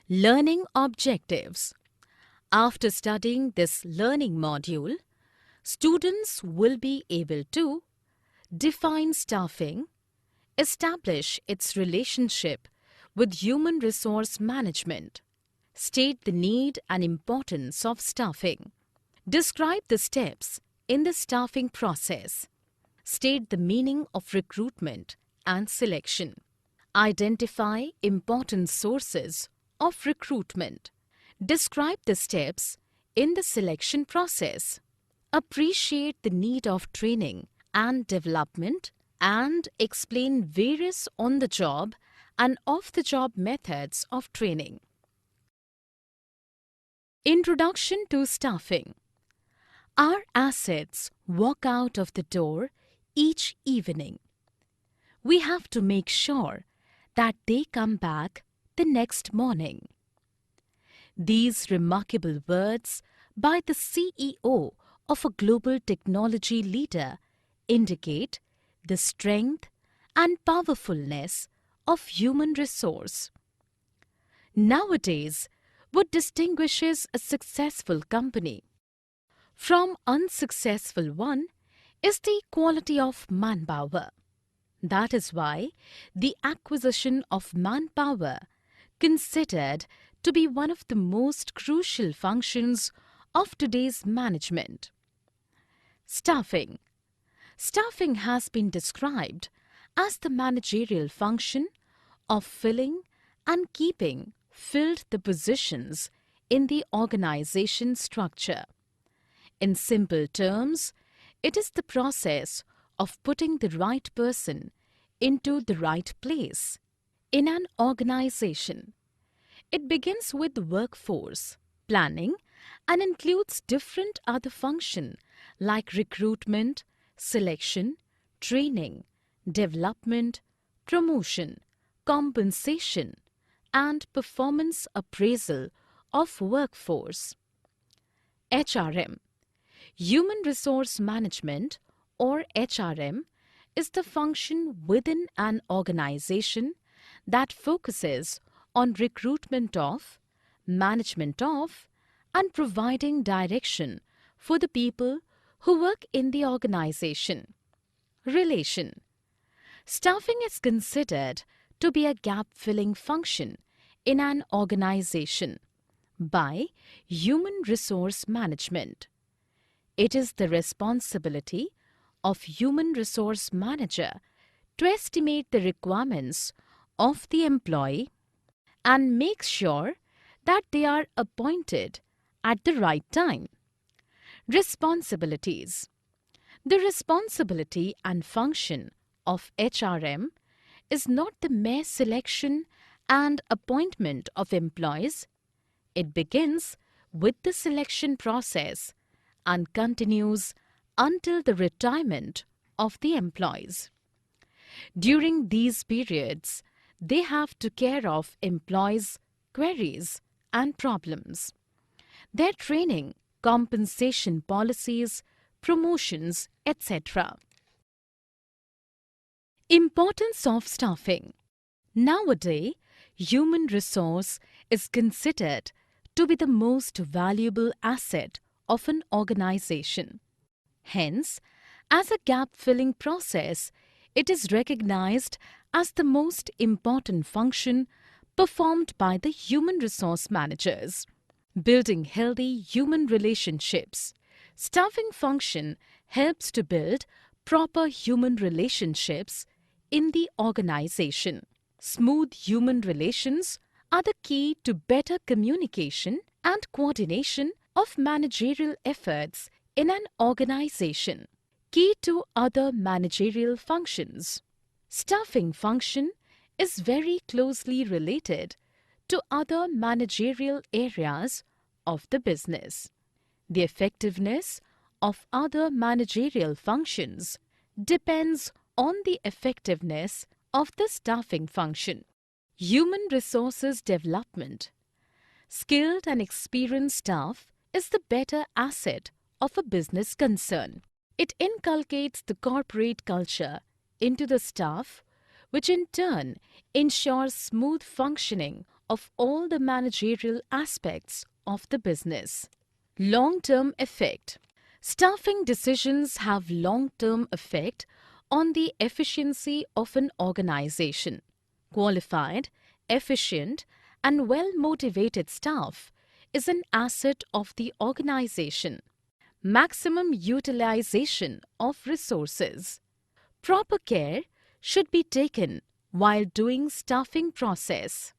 Learning objectives. After studying this learning module, students will be able to define staffing, establish its relationship with human resource management, state the need and importance of staffing, describe the steps in the staffing process, state the meaning of recruitment and selection, identify important sources of recruitment, describe the steps in the selection process, appreciate the need of training and development, and explain various on-the-job and off-the-job methods of training. Introduction to staffing. Our assets walk out of the door each evening. We have to make sure that they come back the next morning. These remarkable words by the CEO of a global technology leader indicate the strength and powerfulness of human resource. Nowadays, what distinguishes a successful company from unsuccessful one is the quality of manpower. That is why the acquisition of manpower considered to be one of the most crucial functions of today's management. Staffing. Staffing has been described as the managerial function of filling and keeping filled the positions in the organization structure. In simple terms, it is the process of putting the right person into the right place in an organization. It begins with workforce planning and includes different other functions like recruitment, selection, training, development, promotion, compensation, and performance appraisal of workforce. HRM. Human Resource Management, or HRM, is the function within an organization that focuses on recruitment of, management of, and providing direction for the people who work in the organization. Relation. Staffing is considered to be a gap-filling function in an organization by human resource management. It is the responsibility of human resource manager to estimate the requirements of the employee and make sure that they are appointed at the right time. Responsibilities. The responsibility and function of HRM is not the mere selection and appointment of employees. It begins with the selection process and continues until the retirement of the employees. During these periods, they have to care of employees' queries and problems, their training, compensation policies, promotions, etc. Importance of staffing. Nowadays, human resource is considered to be the most valuable asset of an organization. Hence, as a gap-filling process, it is recognized as the most important function performed by the human resource managers. Building healthy human relationships. Staffing function helps to build proper human relationships in the organization. Smooth human relations are the key to better communication and coordination of managerial efforts in an organization. Key to other managerial functions. Staffing function is very closely related to other managerial areas of the business. The effectiveness of other managerial functions depends on the effectiveness of the staffing function. Human resources development. Skilled and experienced staff is the better asset of a business concern. It inculcates the corporate culture into the staff, which in turn ensures smooth functioning of all the managerial aspects of the business. Long-term effect. Staffing decisions have long-term effect on the efficiency of an organization. Qualified, efficient, and well-motivated staff is an asset of the organization. Maximum utilization of resources. Proper care should be taken while doing staffing process.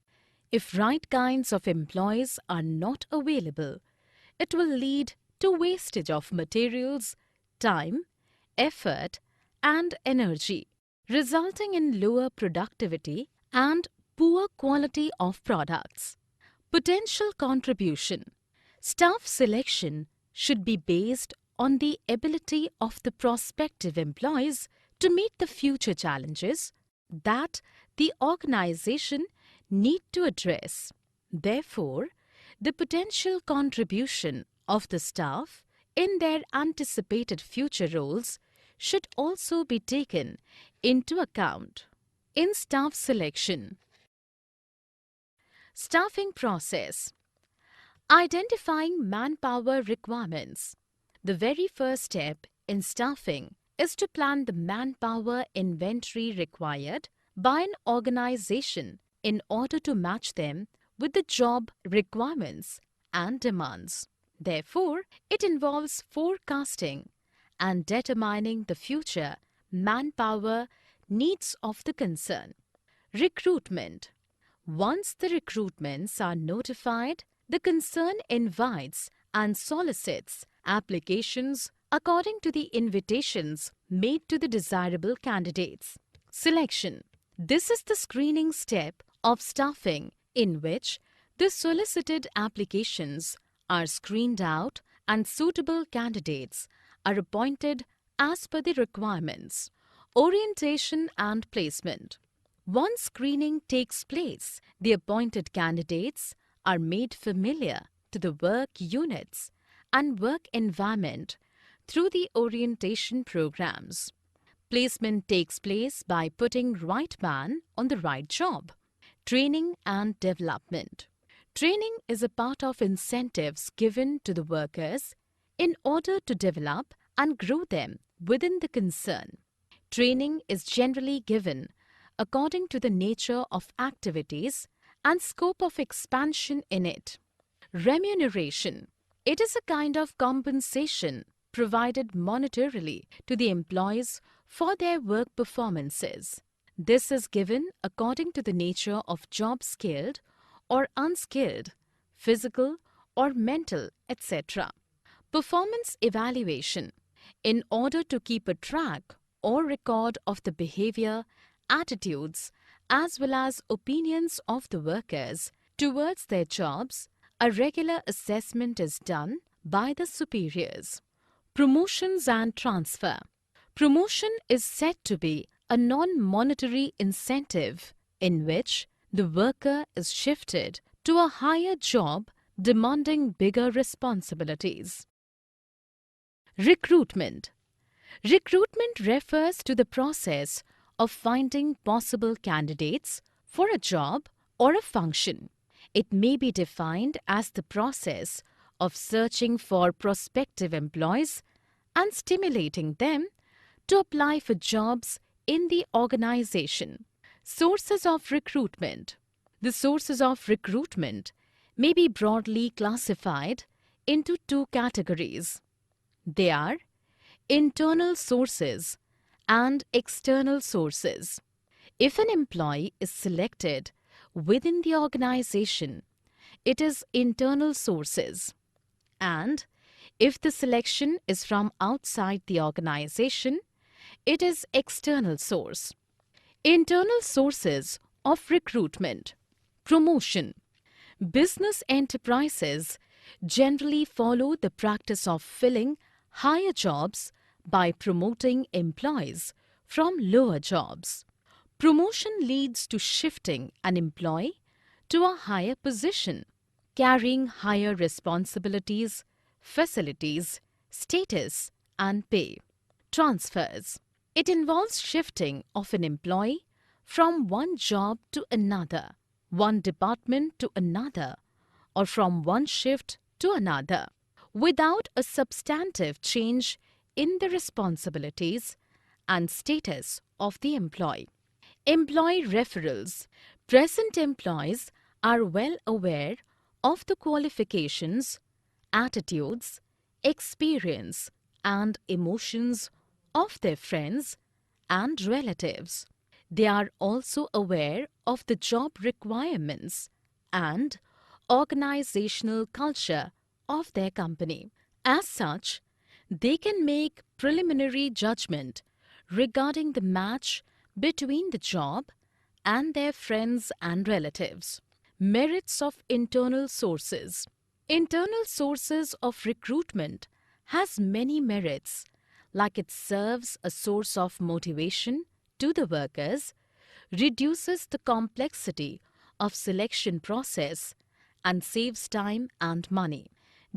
If right kinds of employees are not available, it will lead to wastage of materials, time, effort, and energy, resulting in lower productivity and poor quality of products. Potential contribution. Staff selection should be based on the ability of the prospective employees to meet the future challenges that the organization need to address. Therefore, the potential contribution of the staff in their anticipated future roles should also be taken into account. In staff selection. Staffing process. Identifying manpower requirements. The very first step in staffing is to plan the manpower inventory required by an organization in order to match them with the job requirements and demands. Therefore, it involves forecasting and determining the future manpower needs of the concern. Recruitment. Once the recruitments are notified, the concern invites and solicits applications according to the invitations made to the desirable candidates. Selection. This is the screening step of staffing in which the solicited applications are screened out and suitable candidates are appointed as per the requirements. Orientation and placement. Once screening takes place, the appointed candidates are made familiar to the work units and work environment through the orientation programs. Placement takes place by putting right man on the right job. Training and development. Training is a part of incentives given to the workers in order to develop and grow them within the concern. Training is generally given according to the nature of activities and scope of expansion in it. Remuneration. It is a kind of compensation provided monetarily to the employees for their work performances. This is given according to the nature of job skilled or unskilled, physical or mental, etc. Performance evaluation. In order to keep a track or record of the behavior, attitudes, as well as opinions of the workers towards their jobs, a regular assessment is done by the superiors. Promotions and transfer. Promotion is said to be a non-monetary incentive in which the worker is shifted to a higher job demanding bigger responsibilities. Recruitment. Recruitment refers to the process of finding possible candidates for a job or a function. It may be defined as the process of searching for prospective employees and stimulating them to apply for jobs in the organization. Sources of recruitment. The sources of recruitment may be broadly classified into two categories. They are internal sources and external sources. If an employee is selected within the organization, it is internal sources. And if the selection is from outside the organization, it is external source. Internal sources of recruitment. Promotion. Business enterprises generally follow the practice of filling higher jobs by promoting employees from lower jobs. Promotion leads to shifting an employee to a higher position, carrying higher responsibilities, facilities, status, and pay. Transfers. It involves shifting of an employee from one job to another. one department to another, or from one shift to another, without a substantive change in the responsibilities and status of the employee. Employee referrals. Present employees are well aware of the qualifications, attitudes, experience, and emotions of their friends and relatives. They are also aware of the job requirements and organizational culture of their company. As such, they can make preliminary judgment regarding the match between the job and their friends and relatives. Merits of internal sources. Internal sources of recruitment has many merits, like it serves a source of motivation to the workers, reduces the complexity of selection process, and saves time and money.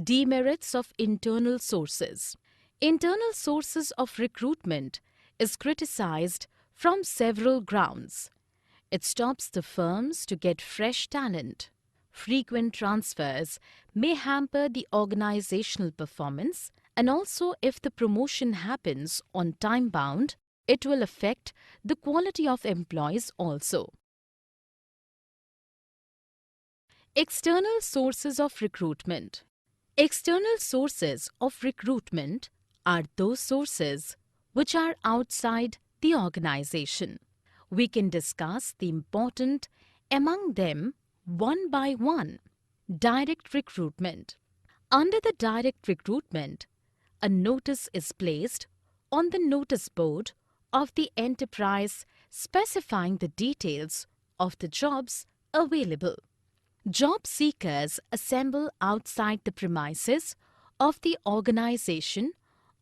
Demerits of internal sources. Internal sources of recruitment is criticized from several grounds. It stops the firms to get fresh talent. Frequent transfers may hamper the organizational performance, and also if the promotion happens on time bound, it will affect the quality of employees also. External sources of recruitment. External sources of recruitment are those sources which are outside the organization. We can discuss the important among them one by one. Direct recruitment. Under the direct recruitment, a notice is placed on the notice board of the enterprise specifying the details of the jobs available. Job seekers assemble outside the premises of the organization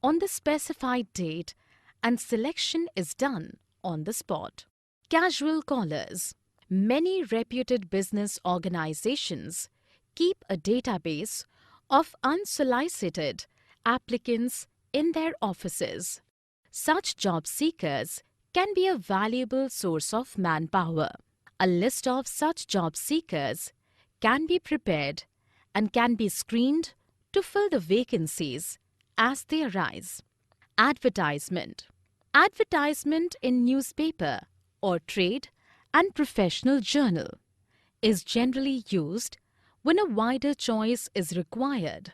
on the specified date and selection is done on the spot. Casual callers. Many reputed business organizations keep a database of unsolicited applicants in their offices. Such job seekers can be a valuable source of manpower. A list of such job seekers can be prepared and can be screened to fill the vacancies as they arise. Advertisement. Advertisement in newspaper or trade and professional journal is generally used when a wider choice is required.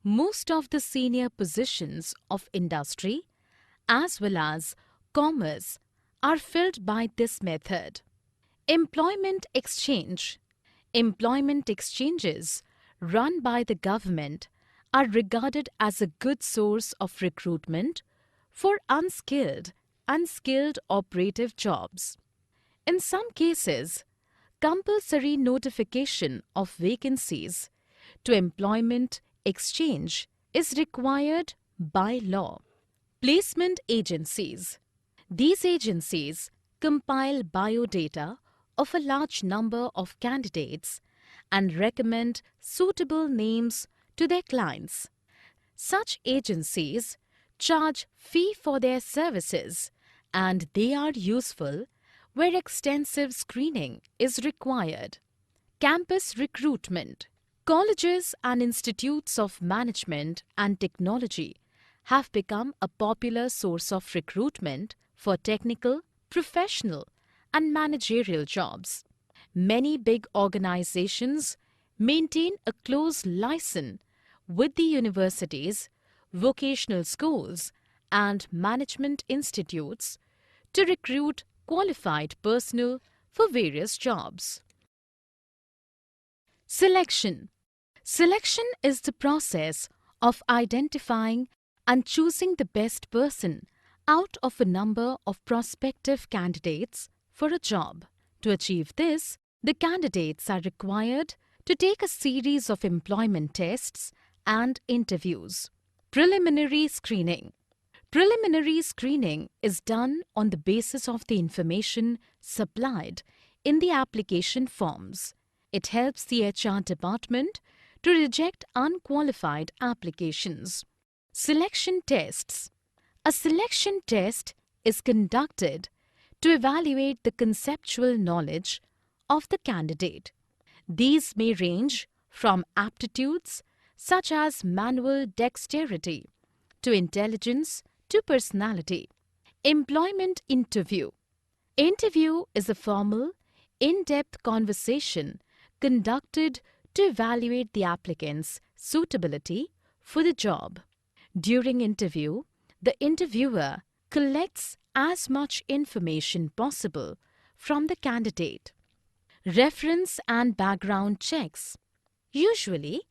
Most of the senior positions of industry as well as commerce are filled by this method. Employment exchange. Employment exchanges run by the government are regarded as a good source of recruitment for unskilled and skilled operative jobs. In some cases, compulsory notification of vacancies to employment exchange is required by law. Placement agencies. These agencies compile biodata of a large number of candidates and recommend suitable names to their clients. Such agencies charge fee for their services and they are useful where extensive screening is required. Campus recruitment. Colleges and institutes of management and technology have become a popular source of recruitment for technical, professional, and managerial jobs. Many big organizations maintain a close liaison with the universities, vocational schools, and management institutes to recruit qualified personnel for various jobs. Selection. Selection is the process of identifying and choosing the best person out of a number of prospective candidates for a job. To achieve this, the candidates are required to take a series of employment tests and interviews. Preliminary screening. Preliminary screening is done on the basis of the information supplied in the application forms. It helps the HR department to reject unqualified applications. Selection tests. A selection test is conducted to evaluate the conceptual knowledge of the candidate. These may range from aptitudes such as manual dexterity to intelligence to personality. Employment interview. Interview is a formal, in-depth conversation conducted to evaluate the applicant's suitability for the job. During interview, the interviewer collects as much information possible from the candidate. Reference and background checks. Usually,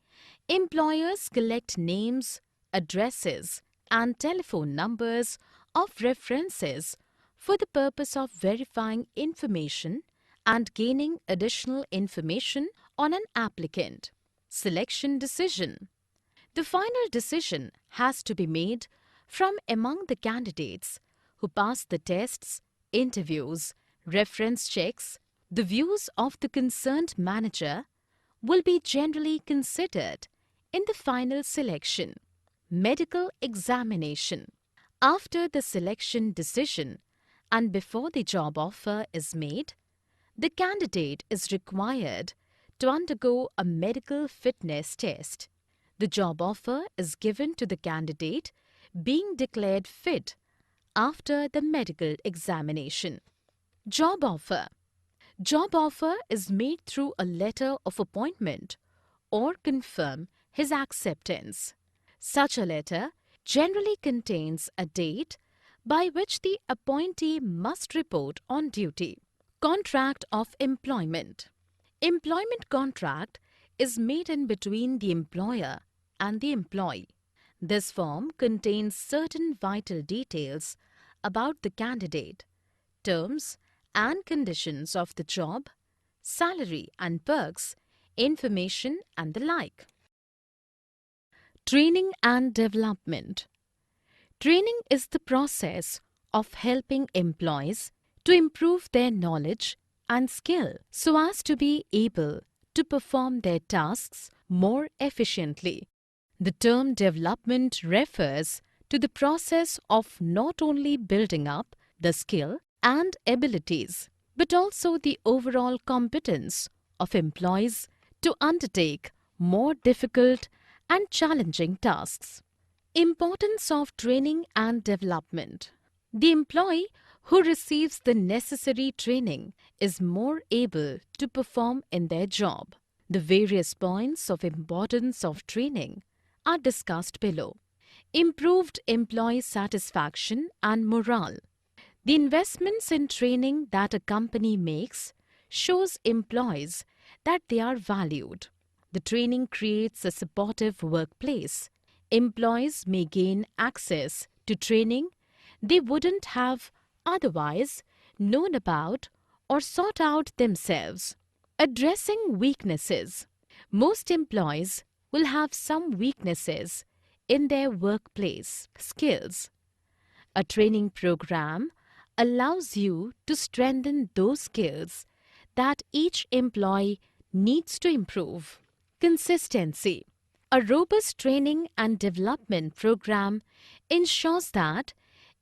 employers collect names, addresses, and telephone numbers of references for the purpose of verifying information and gaining additional information on an applicant. Selection decision. The final decision has to be made from among the candidates who pass the tests, interviews, reference checks. The views of the concerned manager will be generally considered in the final selection. Medical examination. After the selection decision and before the job offer is made, the candidate is required to undergo a medical fitness test. The job offer is given to the candidate being declared fit after the medical examination. Job offer. Job offer is made through a letter of appointment or confirm his acceptance. Such a letter generally contains a date by which the appointee must report on duty. Contract of employment. Employment contract is made in between the employer and the employee. This form contains certain vital details about the candidate, terms and conditions of the job, salary and perks, information and the like. Training and development. Training is the process of helping employees to improve their knowledge and skill so as to be able to perform their tasks more efficiently. The term development refers to the process of not only building up the skill and abilities, but also the overall competence of employees to undertake more difficult and challenging tasks. Importance of training and development. The employee who receives the necessary training is more able to perform in their job. The various points of importance of training are discussed below. Improved employee satisfaction and morale. The investments in training that a company makes shows employees that they are valued. The training creates a supportive workplace. Employees may gain access to training they wouldn't have otherwise known about or sought out themselves. Addressing weaknesses. Most employees will have some weaknesses in their workplace skills. A training program allows you to strengthen those skills that each employee needs to improve. Consistency. A robust training and development program ensures that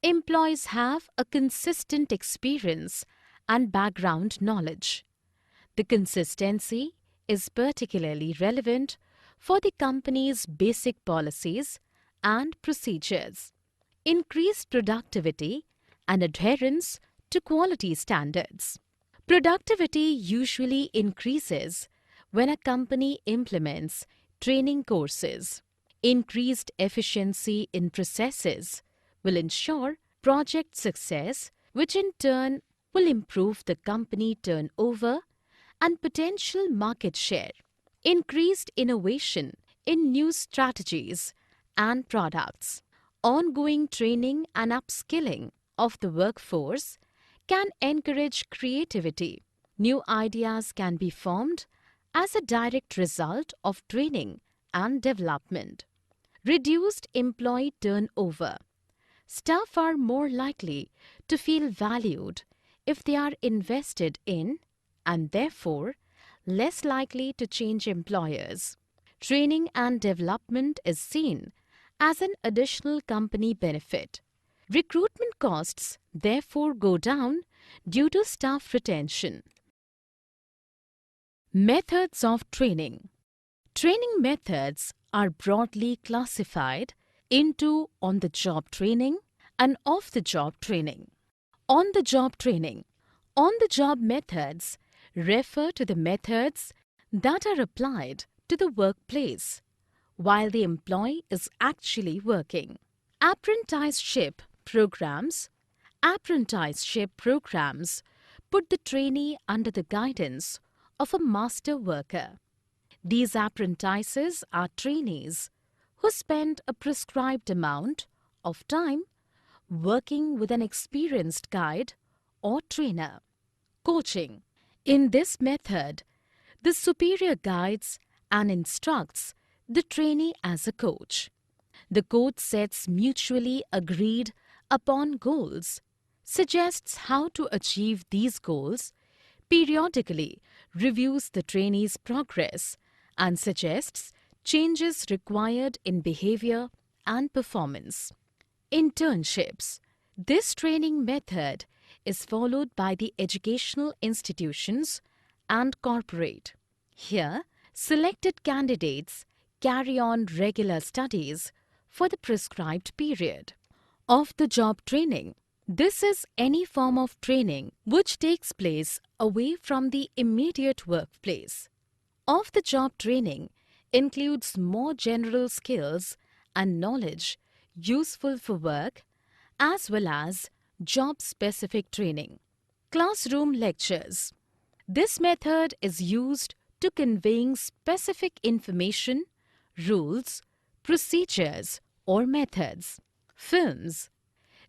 employees have a consistent experience and background knowledge. The consistency is particularly relevant for the company's basic policies and procedures. Increased productivity and adherence to quality standards. Productivity usually increases when a company implements training courses. Increased efficiency in processes will ensure project success, which in turn will improve the company turnover and potential market share. Increased innovation in new strategies and products. Ongoing training and upskilling of the workforce can encourage creativity. New ideas can be formed as a direct result of training and development. Reduced employee turnover. Staff are more likely to feel valued if they are invested in and therefore less likely to change employers. Training and development is seen as an additional company benefit. Recruitment costs therefore go down due to staff retention. Methods of training. Training methods are broadly classified into on-the-job training and off-the-job training. On-the-job training. On-the-job methods refer to the methods that are applied to the workplace while the employee is actually working. Apprenticeship programs. Apprenticeship programs put the trainee under the guidance of a master worker. These apprentices are trainees who spend a prescribed amount of time working with an experienced guide or trainer. Coaching. In this method, the superior guides and instructs the trainee as a coach. The coach sets mutually agreed upon goals, suggests how to achieve these goals, periodically reviews the trainee's progress, and suggests changes required in behavior and performance. Internships. This training method is followed by the educational institutions and corporate. Here, selected candidates carry on regular studies for the prescribed period. Off-the-job training. This is any form of training which takes place away from the immediate workplace. Off-the-job training includes more general skills and knowledge useful for work as well as job-specific training. Classroom lectures. This method is used to conveying specific information, rules, procedures, or methods. Films.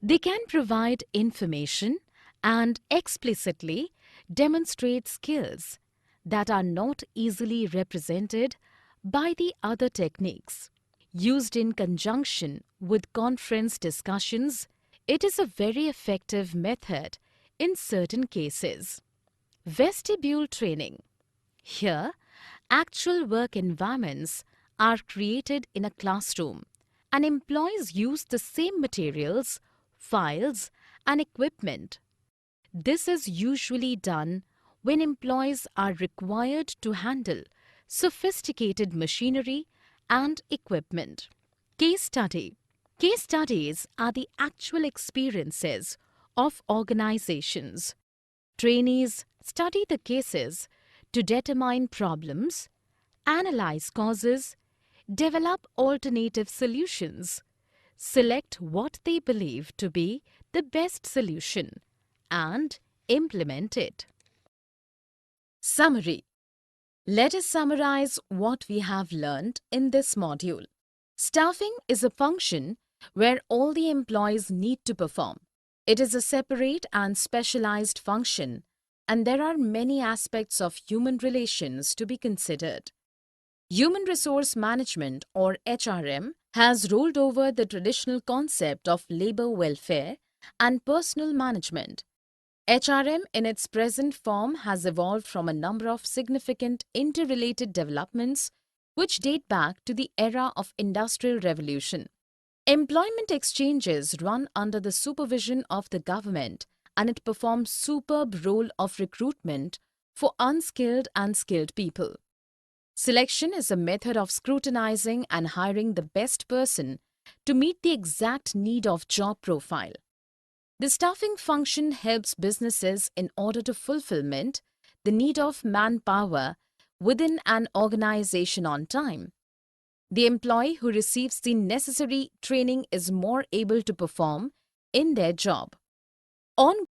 They can provide information and explicitly demonstrate skills that are not easily represented by the other techniques. Used in conjunction with conference discussions, it is a very effective method in certain cases. Vestibule training. Here, actual work environments are created in a classroom and employees use the same materials, files, and equipment. This is usually done when employees are required to handle sophisticated machinery and equipment. Case study. Case studies are the actual experiences of organizations. Trainees study the cases to determine problems, analyze causes, develop alternative solutions, select what they believe to be the best solution, and implement it. Summary. Let us summarize what we have learned in this module. Staffing is a function where all the employees need to perform. It is a separate and specialized function, and there are many aspects of human relations to be considered. Human Resource Management, or HRM, has rolled over the traditional concept of labor welfare and personal management. HRM in its present form has evolved from a number of significant interrelated developments which date back to the era of Industrial Revolution. Employment exchanges run under the supervision of the government, and it performs superb role of recruitment for unskilled and skilled people. Selection is a method of scrutinizing and hiring the best person to meet the exact need of job profile. The staffing function helps businesses in order to fulfillment the need of manpower within an organization on time. The employee who receives the necessary training is more able to perform in their job. On